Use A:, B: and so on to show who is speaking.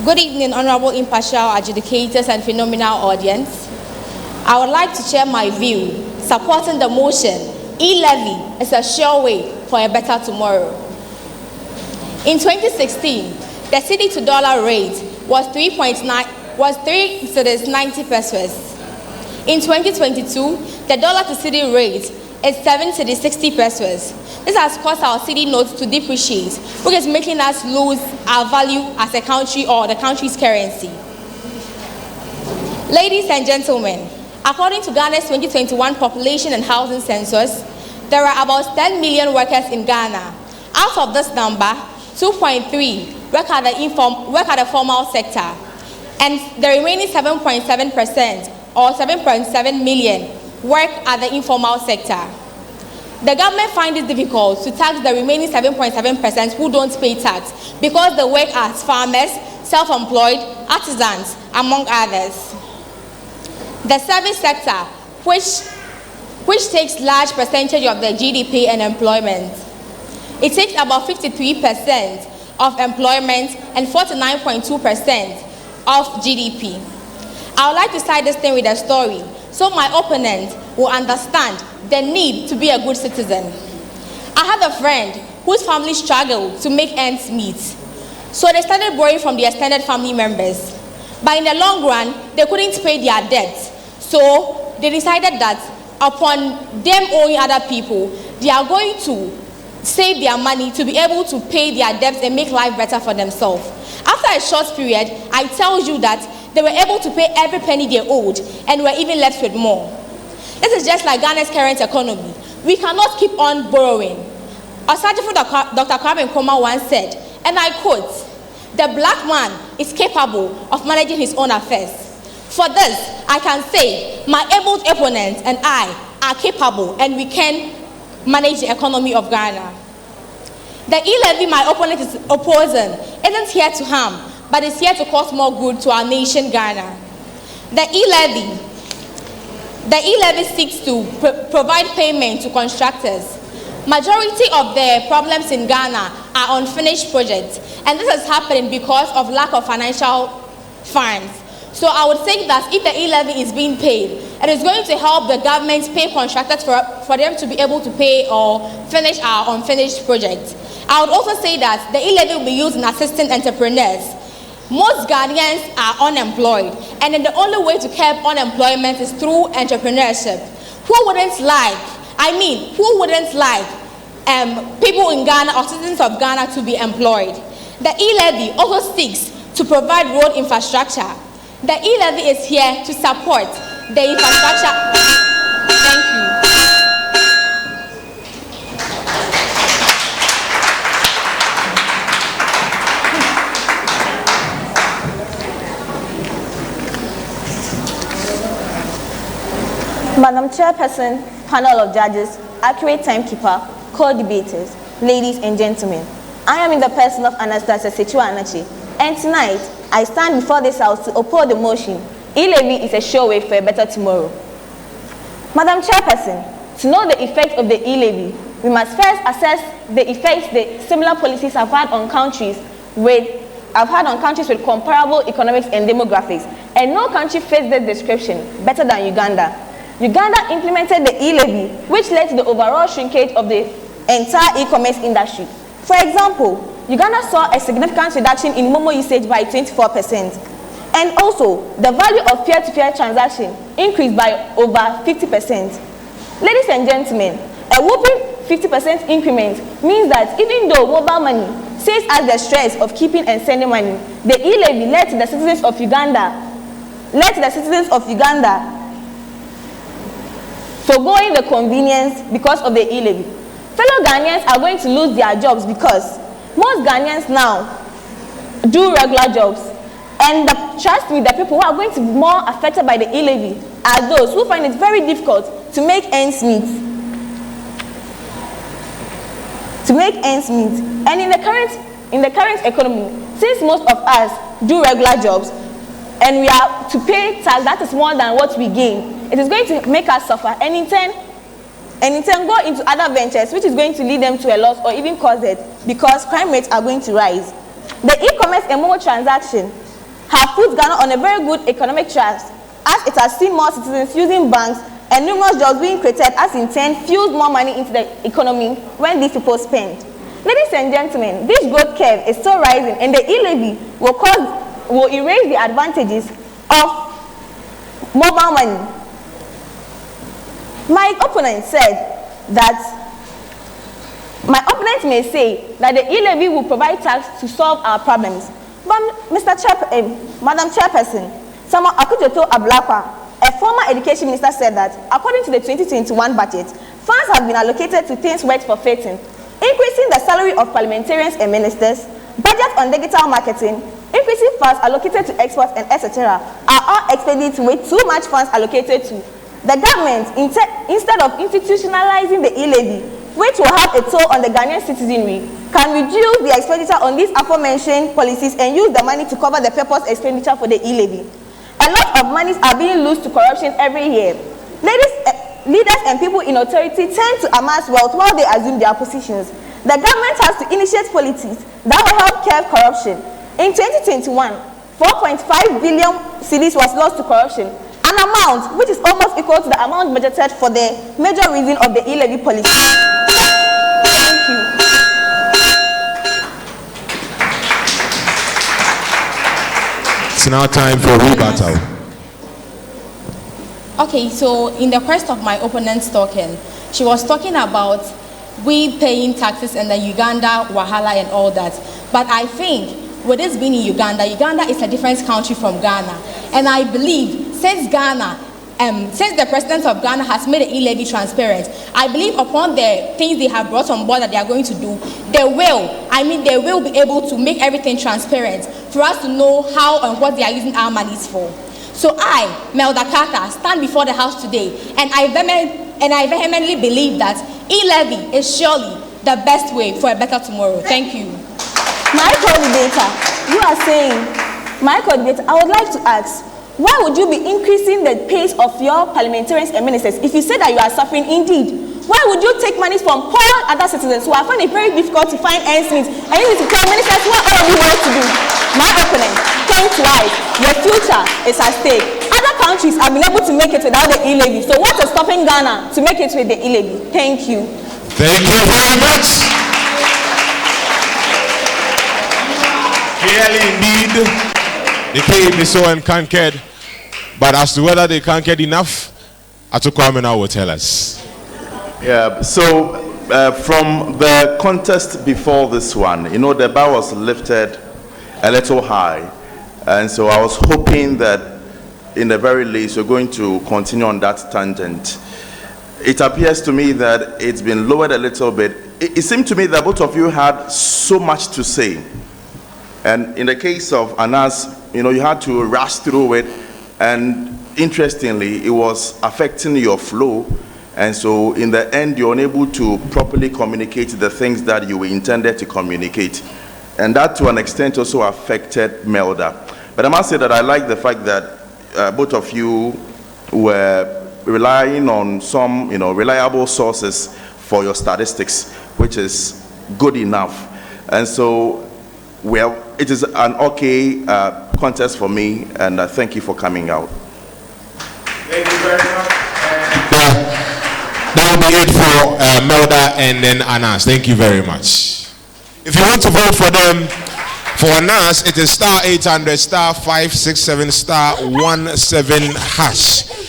A: Good evening, honorable impartial adjudicators and phenomenal audience. I would like to share my view supporting the motion, e-levy is a sure way for a better tomorrow. In 2016, the cedi to dollar rate was 3 cedis 90 pesos. In 2022, the dollar to cedi rate is 7 cedis 60 pesos. This has caused our cedi notes to depreciate, which is making us lose our value as a country or the country's currency. Ladies and gentlemen, according to Ghana's 2021 population and housing census, there are about 10 million workers in Ghana. Out of this number, 2.3 work at the formal sector, and the remaining 7.7% or 7.7 million work at the informal sector. The government finds it difficult to tax the remaining 7.7% who don't pay tax because they work as farmers, self-employed, artisans, among others. The service sector, which takes large percentage of the GDP and employment. It takes about 53% of employment and 49.2% of GDP. I would like to start this thing with a story so my opponent will understand the need to be a good citizen. I had a friend whose family struggled to make ends meet. So they started borrowing from the extended family members. But in the long run, they couldn't pay their debts. So they decided that upon them owing other people, they are going to save their money to be able to pay their debts and make life better for themselves. After a short period, I tell you that they were able to pay every penny they owed and were even left with more. This is just like Ghana's current economy. We cannot keep on borrowing. Osajifo Dr. Kwame Nkrumah once said, and I quote, "The black man is capable of managing his own affairs. For this, I can say my able opponent and I are capable and we can manage the economy of Ghana." The e-levy my opponent is opposing isn't here to harm, but is here to cause more good to our nation, Ghana. The e-levy seeks to provide payment to contractors. Majority of the problems in Ghana are unfinished projects, and this is happening because of lack of financial funds. So I would say that if the e-levy is being paid, it is going to help the government pay contractors for them to be able to pay or finish our unfinished projects. I would also say that the e-levy will be used in assisting entrepreneurs. Most Ghanaians are unemployed, and then the only way to curb unemployment is through entrepreneurship. Who wouldn't like people in Ghana or citizens of Ghana to be employed? The e-levy also seeks to provide road infrastructure. The e-levy is here to support the infrastructure. Thank you.
B: Madam Chairperson, panel of judges, accurate timekeeper, co-debaters, ladies and gentlemen, I am in the person of Anastasia Sechuanachi, and tonight I stand before this House to oppose the motion, e-levy is a sure way for a better tomorrow. Madam Chairperson, to know the effect of the e-levy, we must first assess the effects the similar policies have had on countries with comparable economics and demographics, and no country fits this description better than Uganda. Uganda implemented the e-levy, which led to the overall shrinkage of the entire e-commerce industry. For example, Uganda saw a significant reduction in Momo usage by 24%. And also, the value of peer-to-peer transaction increased by over 50%. Ladies and gentlemen, a whopping 50% increment means that even though mobile money saves us the stress of keeping and sending money, the e-levy led to the citizens of Uganda forgoing the convenience because of the e-levy. Fellow Ghanaians are going to lose their jobs because most Ghanaians now do regular jobs. And trust me, the people who are going to be more affected by the e-levy are those who find it very difficult to make ends meet. And in the current economy, since most of us do regular jobs and we are to pay tax that is more than what we gain, it is going to make us suffer and in turn go into other ventures which is going to lead them to a loss or even cause it because crime rates are going to rise. The e-commerce and mobile transaction have put Ghana on a very good economic track, as it has seen more citizens using banks and numerous jobs being created, as in turn fuels more money into the economy when these people spend. Ladies and gentlemen, this growth curve is still rising, and the e-levy will erase the advantages of mobile money. My opponent may say that the e-levy will provide tax to solve our problems. But Madam Chairperson, Samuel Akujoto Ablakwa, a former education minister, said that according to the 2021 budget, funds have been allocated to things worth forfeiting, increasing the salary of parliamentarians and ministers, budget on digital marketing, increasing funds allocated to exports, and etc. are all expended with too much funds allocated to. The government, instead of institutionalizing the e-levy, which will have a toll on the Ghanaian citizenry, can reduce the expenditure on these aforementioned policies and use the money to cover the purpose expenditure for the e-levy. A lot of monies are being lost to corruption every year. Leaders and people in authority tend to amass wealth while they assume their positions. The government has to initiate policies that will help curb corruption. In 2021, 4.5 billion cedis was lost to corruption, an amount which is almost equal to the amount budgeted for the major reason of the e-levy policy. Thank you.
C: It's now time for rebuttal.
A: Okay, so in the quest of my opponent's talking, she was talking about we paying taxes and the Uganda, Wahala and all that. But I think with this being in Uganda is a different country from Ghana. And I believe since the president of Ghana has made the e-levy transparent, I believe upon the things they have brought on board that they are going to do, they will be able to make everything transparent for us to know how and what they are using our monies for. So I, Melda Carter, stand before the House today, and I vehemently believe that e-levy is surely the best way for a better tomorrow. Thank you.
B: My coordinator, I would like to ask, why would you be increasing the pace of your parliamentarians and ministers if you say that you are suffering indeed? Why would you take money from poor other citizens who are finding it very difficult to find ends meet, and you need to tell ministers what all of you want to do? My opponent, think twice. Your future is at stake. Other countries have been able to make it without the e-levy. So what is stopping Ghana to make it with the e-levy? Thank you.
C: Thank you very much. Clearly, indeed, the cave is so unconquered, but as to whether they conquered enough, Atukwame now will tell us.
D: Yeah, so from the contest before this one, the bar was lifted a little high, and so I was hoping that in the very least we're going to continue on that tangent. It appears to me that it's been lowered a little bit. It seemed to me that both of you had so much to say. And in the case of Anas, you had to rush through it, and interestingly, it was affecting your flow, and so in the end, you're unable to properly communicate the things that you were intended to communicate, and that to an extent also affected Melda. But I must say that I like the fact that both of you were relying on some, reliable sources for your statistics, which is good enough, and so it is an okay contest for me, and thank you for coming out.
C: Thank you very much. That will be it for Melda and then Anas. Thank you very much. If you want to vote for them, for Anas, it is *800 *567 *17#.